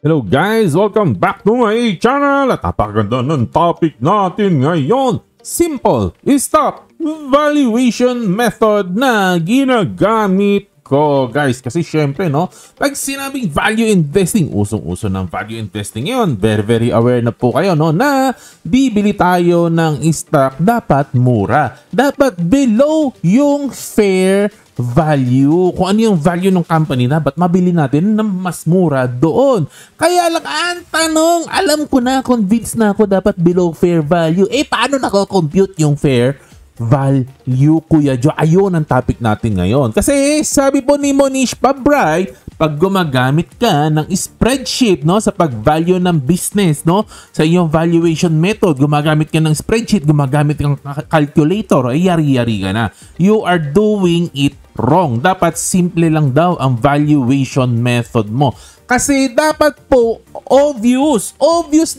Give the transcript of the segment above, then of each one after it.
Hello guys! Welcome back to my channel! At napakaganda ng topic natin ngayon. Simple stock valuation method na ginagamit ko guys. Kasi syempre no, pag sinabing value investing, usong-uso ng value investing ngayon. Very aware na po kayo no, na bibili tayo ng stock dapat mura. Dapat below yung fair value. Kung ano yung value ng company, dapat mabili natin ng mas mura doon. Kaya lang ang tanong, alam ko na, convinced na ako dapat below fair value. Paano nako-compute yung fair value, Kuya Joe? Ayun ang topic natin ngayon. Kasi sabi po ni Monish Pabray, pag gumagamit ka ng spreadsheet no, sa pag-value ng business, no, sa iyong valuation method, gumagamit ka ng spreadsheet, gumagamit ka ng calculator, yari-yari ka na. You are doing it wrong. Dapat simple lang daw ang valuation method mo. Kasi dapat po obvious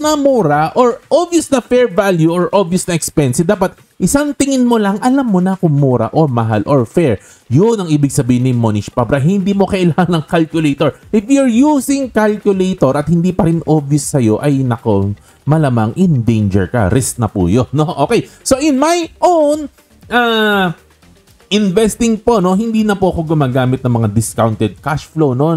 na mura or obvious na fair value or obvious na expensive. Dapat isang tingin mo lang, alam mo na kung mura o mahal or fair. Yun ang ibig sabihin ni Monish Pabra. Hindi mo kailangan ng calculator. If you're using calculator at hindi pa rin obvious sa'yo, ay nako, malamang in danger ka. Risk na po yun. No? Okay, so in my own investing po, no, hindi na po ako gumagamit ng mga discounted cash flow, no,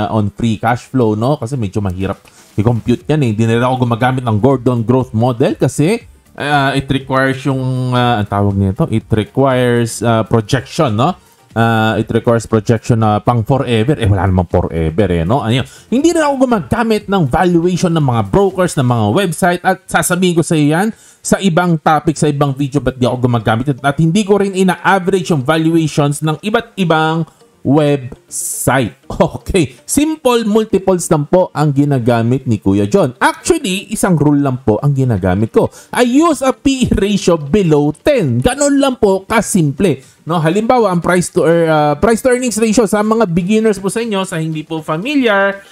on free cash flow, no, kasi medyo mahirap i-compute yan eh. Hindi na ako gumagamit ng Gordon Growth Model kasi it requires yung ang tawag nito, it requires projection, no. It requires projection na pang forever. Wala namang forever no. Ano, hindi na ako gumagamit ng valuation ng mga brokers, ng mga website, at sasabihin ko sa iyan sa ibang topic, sa ibang video, ba't di ako gumagamit at hindi ko rin ina-average yung valuations ng iba't ibang website. Okay, simple multiples lang po ang ginagamit ni Kuya John. Actually, isang rule lang po ang ginagamit ko. I use a PE ratio below 10. Ganon lang po kasimple. No, halimbawa, ang price to earnings ratio sa mga beginners po sa inyo, sa hindi po familiar,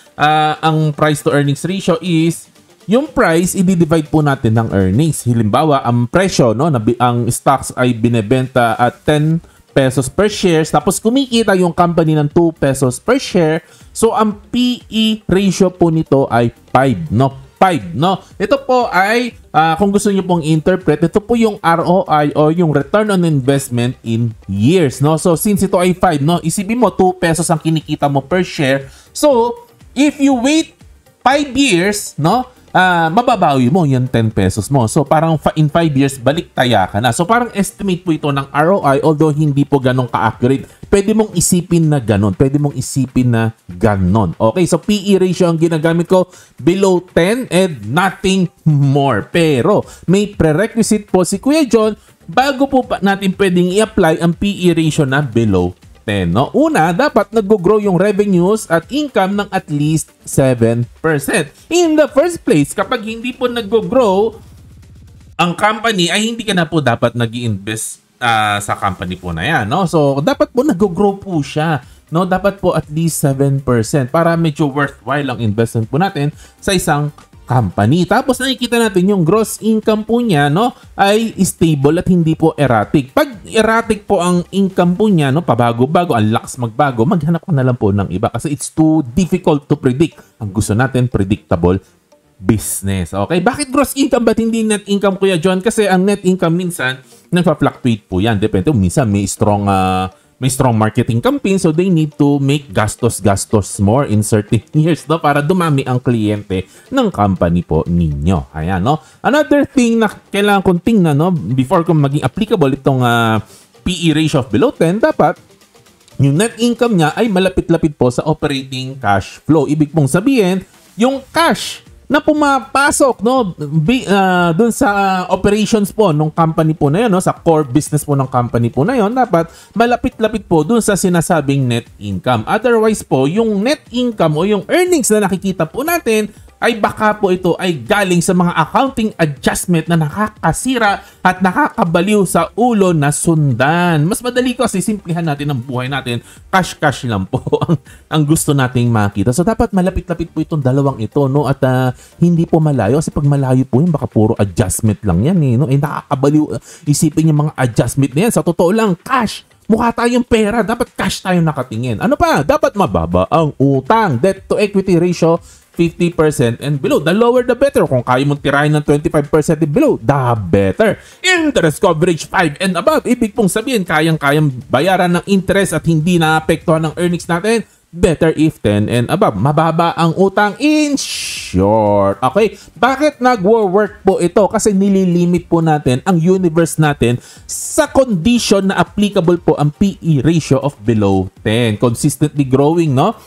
ang price to earnings ratio is yung price, i-divide po natin ng earnings. Halimbawa, ang presyo, no, ang stocks ay binebenta at 10 pesos per share, tapos kumikita yung company ng 2 pesos per share. So, ang PE ratio po nito ay 5, no? 5, no? Ito po ay, kung gusto niyo pong interpret, ito po yung ROI o yung return on investment in years, no? So, since ito ay 5, no? Isipin mo, 2 pesos ang kinikita mo per share. So, if you wait 5 years, no? Mababawi mo yung 10 pesos mo. So parang in 5 years, balik taya ka na. So parang estimate po ito ng ROI, although hindi po ganun ka-accurate. Pwede mong isipin na ganun. Pwede mong isipin na ganun. Okay, so PE ratio ang ginagamit ko, below 10 and nothing more. Pero may prerequisite po si Kuya John bago po natin pwedeng i-apply ang PE ratio na below 10. No? Una, dapat nag-grow yung revenues at income ng at least 7%. In the first place, kapag hindi po nag-grow ang company, ay hindi ka na po dapat nag-i-invest sa company po na yan. No? So, dapat po nag-grow po siya. No? Dapat po at least 7% para medyo worthwhile ang investment po natin sa isang company. Tapos nakikita natin yung gross income po niya, no, ay stable at hindi po erratic. Pag erratic po ang income po niya, no, pabago-bago, ang lakas magbago, maghanap ka na lang po ng iba kasi it's too difficult to predict. Ang gusto natin, predictable business. Okay? Bakit gross income? Ba't hindi net income, Kuya John? Kasi ang net income minsan, nagpa-fluctuate po yan. Depende. Minsan may strong marketing campaign, so they need to make gastos more in certain years, no, para dumami ang kliyente ng company po ninyo. Ayan, no. Another thing na kailangan kong tingnan, no, before kung maging applicable itong PE ratio of below 10, dapat yung net income niya ay malapit-lapit po sa operating cash flow. Ibig pong sabihin, yung cash na pumapasok, no, dun sa operations po ng company po na yun, no, sa core business po ng company po na yun, dapat malapit-lapit po dun sa sinasabing net income. Otherwise po, yung net income o yung earnings na nakikita po natin ay baka po ito ay galing sa mga accounting adjustment na nakakasira at nakakabaliw sa ulo na sundan. Mas madali kasi simplihan natin ang buhay natin. Cash lang po ang gusto nating makita. So dapat malapit-lapit po itong dalawang ito, no, at hindi po malayo kasi pag malayo po yun baka puro adjustment lang yan eh, no. Nakakabaliw isipin yung mga adjustment na yan. Sa totoo lang, cash. Mukha tayong pera, dapat cash tayo nakatingin. Ano pa? Dapat mababa ang utang. Debt to equity ratio 50% and below. The lower the better. Kung kaya mong tirahin ng 25% and below, the better. Interest coverage 5 and above. Ibig pong sabihin, kayang-kayang bayaran ng interest at hindi naapektuhan ng earnings natin. Better if 10 and above. Mababa ang utang in short. Okay? Bakit nag-work po ito? Kasi nililimit po natin ang universe natin sa condition na applicable po ang PE ratio of below 10. Consistently growing, no?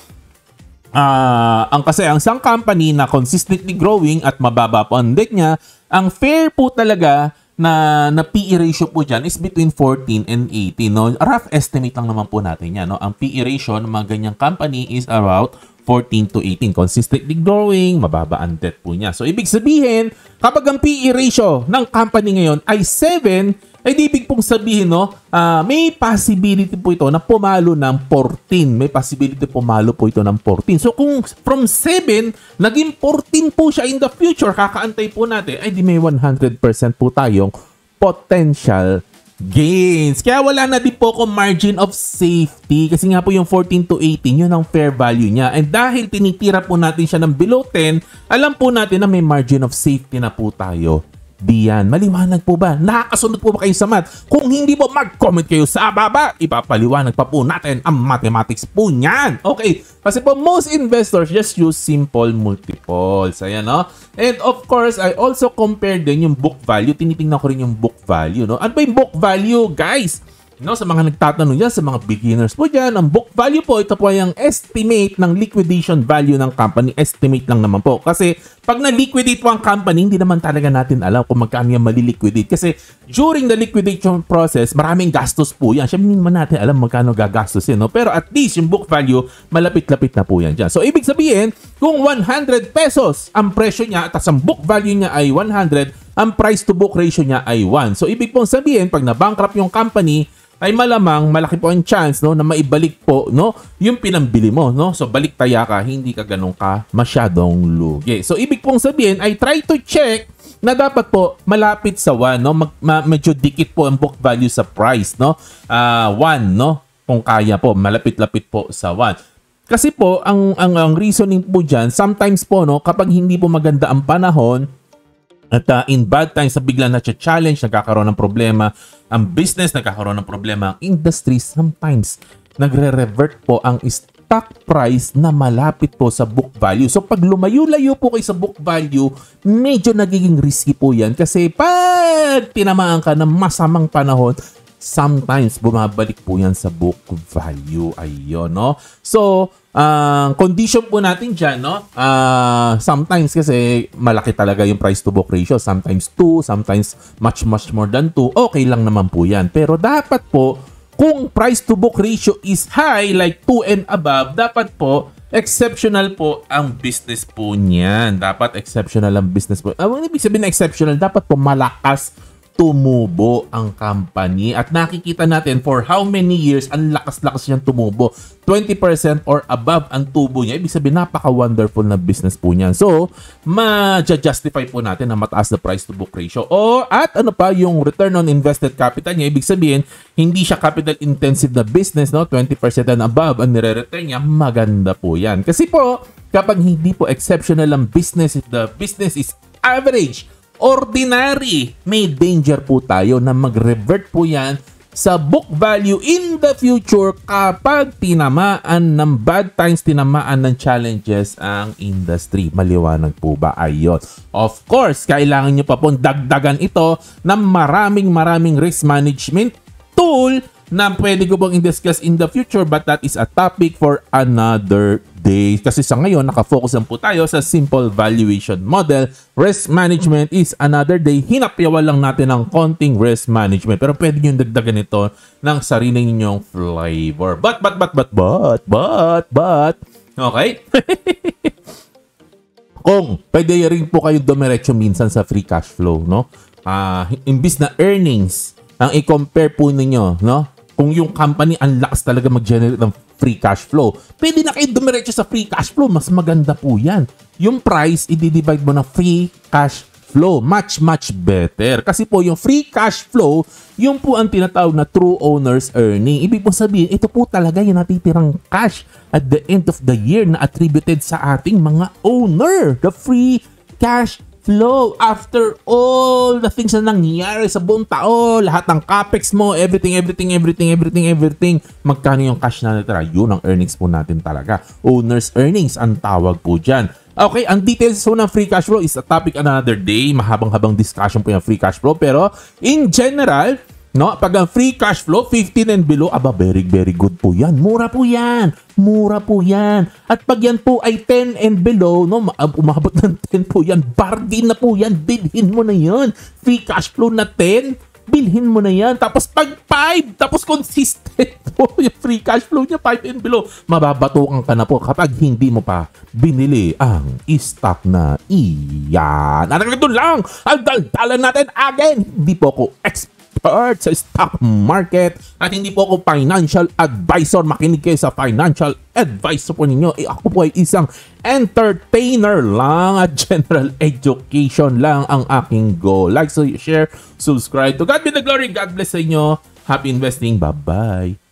Kasi ang isang company na consistently growing at mababa po ang debt niya, ang fair po talaga na PE ratio po dyan is between 14 and 18. No? Rough estimate lang naman po natin yan. No? Ang PE ratio ng mga ganyang company is about 14 to 18. Consistently growing, mababa ang debt po niya. So, ibig sabihin, kapag ang PE ratio ng company ngayon ay 7, ay ibig pong sabihin, no, may possibility po ito na pumalo ng 14. May possibility pumalo po ito ng 14. So, kung from 7, naging 14 po siya in the future, kakaantay po natin, ay di may 100% po tayong potential gains. Kaya wala na din po ako margin of safety kasi nga po yung 14 to 18, yun ang fair value niya. And dahil tinitira po natin siya ng below 10, alam po natin na may margin of safety na po tayo. Diyan. Maliwanag po ba? Nakakasunod po ba kayo sa math? Kung hindi po, mag-comment kayo sa baba. Ipapaliwanag pa po natin ang mathematics po niyan. Okay. Kasi po, most investors just use simple multiples. Ayan, no? And of course, I also compared din yung book value. Tinitingnan ko rin yung book value, no? Ano ba yung book value, guys? No, sa mga nagtatanong dyan, sa mga beginners po dyan, ang book value po, ito po ay ang estimate ng liquidation value ng company. Estimate lang naman po. Kasi pag na-liquidate po ang company, hindi naman talaga natin alam kung magkano yung mali-liquidate. Kasi during the liquidation process, maraming gastos po yan. Siyempre, hindi naman natin alam magkano gagastosin. No? Pero at least yung book value, malapit-lapit na po yan dyan. So, ibig sabihin, kung 100 pesos ang presyo niya at ang book value niya ay 100, ang price to book ratio niya ay 1. So, ibig pong sabihin, pag na-bankrupt yung company, ay malamang malaki po ang chance, no, na maibalik po, no, yung pinambili mo, no. So balik taya ka, hindi ka ganun ka masyadong lugi. So ibig pong sabihin ay try to check na dapat po malapit sa 1, no. Medyo dikit po ang book value sa price, no. 1, no, kung kaya po, malapit-lapit po sa 1. Kasi po ang reasoning po diyan, sometimes po, no, kapag hindi po maganda ang panahon, at in bad times na bigla na-challenge, nagkakaroon ng problema ang business, nagkakaroon ng problema ang industry, sometimes nagre-revert po ang stock price na malapit po sa book value. So pag lumayo-layo po kayo sa book value, medyo nagiging risky po yan kasi pag tinamaan ka ng masamang panahon, sometimes bumabalik po yan sa book value. Ayun, no? So, condition po natin dyan, no? Sometimes kasi malaki talaga yung price to book ratio. Sometimes 2, sometimes much more than 2. Okay lang naman po yan. Pero dapat po, kung price to book ratio is high, like 2 and above, dapat po, exceptional po ang business po niyan. Dapat exceptional ang business po. Ibig sabihin na exceptional, dapat po malakas tumubo ang company. At nakikita natin for how many years ang lakas-lakas niyang tumubo. 20% or above ang tubo niya. Ibig sabihin, napaka-wonderful na business po niyan. So, ma-justify po natin na mataas na price to book ratio. At ano pa, yung return on invested capital niya. Ibig sabihin, hindi siya capital intensive na business, no? 20% and above ang nire-return niya. Maganda po yan. Kasi po, kapag hindi po exceptional ang business, if the business is average, ordinary, may danger po tayo na mag-revert po yan sa book value in the future kapag tinamaan ng bad times, tinamaan ng challenges ang industry. Maliwanag po ba? Ayun. Of course, kailangan nyo pa pong dagdagan ito ng maraming risk management tool na pwede ko pong i-discuss in the future, but that is a topic for another day. Kasi sa ngayon, nakafocus lang po tayo sa simple valuation model. Risk management is another day. Hinapyawan lang natin ng konting risk management. Pero pwede nyo dagdagan ito ng sarili ninyong flavor. But. Okay? Kung pwede rin po kayo dumiretso minsan sa free cash flow, no? Imbis na earnings, ang i-compare po ninyo, no? Kung yung company ang lakas talaga mag-generate ng free cash flow, pwede na kayo dumiretso sa free cash flow. Mas maganda po yan. Yung price, i-divide mo na free cash flow. Much better. Kasi po yung free cash flow, yung po ang tinatawag na true owner's earning. Ibig po sabihin, ito po talaga yung natitirang cash at the end of the year na attributed sa ating mga owner. The free cash flow after all the things na nangyari sa buong taon, lahat ng capex mo, everything, magkano yung cash na natira? Yun ang earnings po natin talaga. Owner's earnings ang tawag po dyan. Okay, ang details po ng free cash flow is a topic another day. Mahabang-habang discussion po yung free cash flow. Pero in general, no, pag ang free cash flow 15 and below, aba very good po yan. Mura po yan. At pag yan po ay 10 and below, no, umabot ng 10 po yan, bargain na po yan. Bilhin mo na yan. Free cash flow na 10, bilhin mo na yan. Tapos pag 5, tapos consistent po yung free cash flow niya 5 and below, mababatukan ka na po kapag hindi mo pa binili ang stock na iyan. At doon lang ang daldalan natin again. Hindi po ako expert sa stock market at hindi po ako financial advisor. Makinig kayo sa financial advisor po ninyo. Ako po ay isang entertainer lang at general education lang ang aking goal. Like, share, subscribe. To God be the glory. God bless sa inyo. Happy investing. Bye-bye.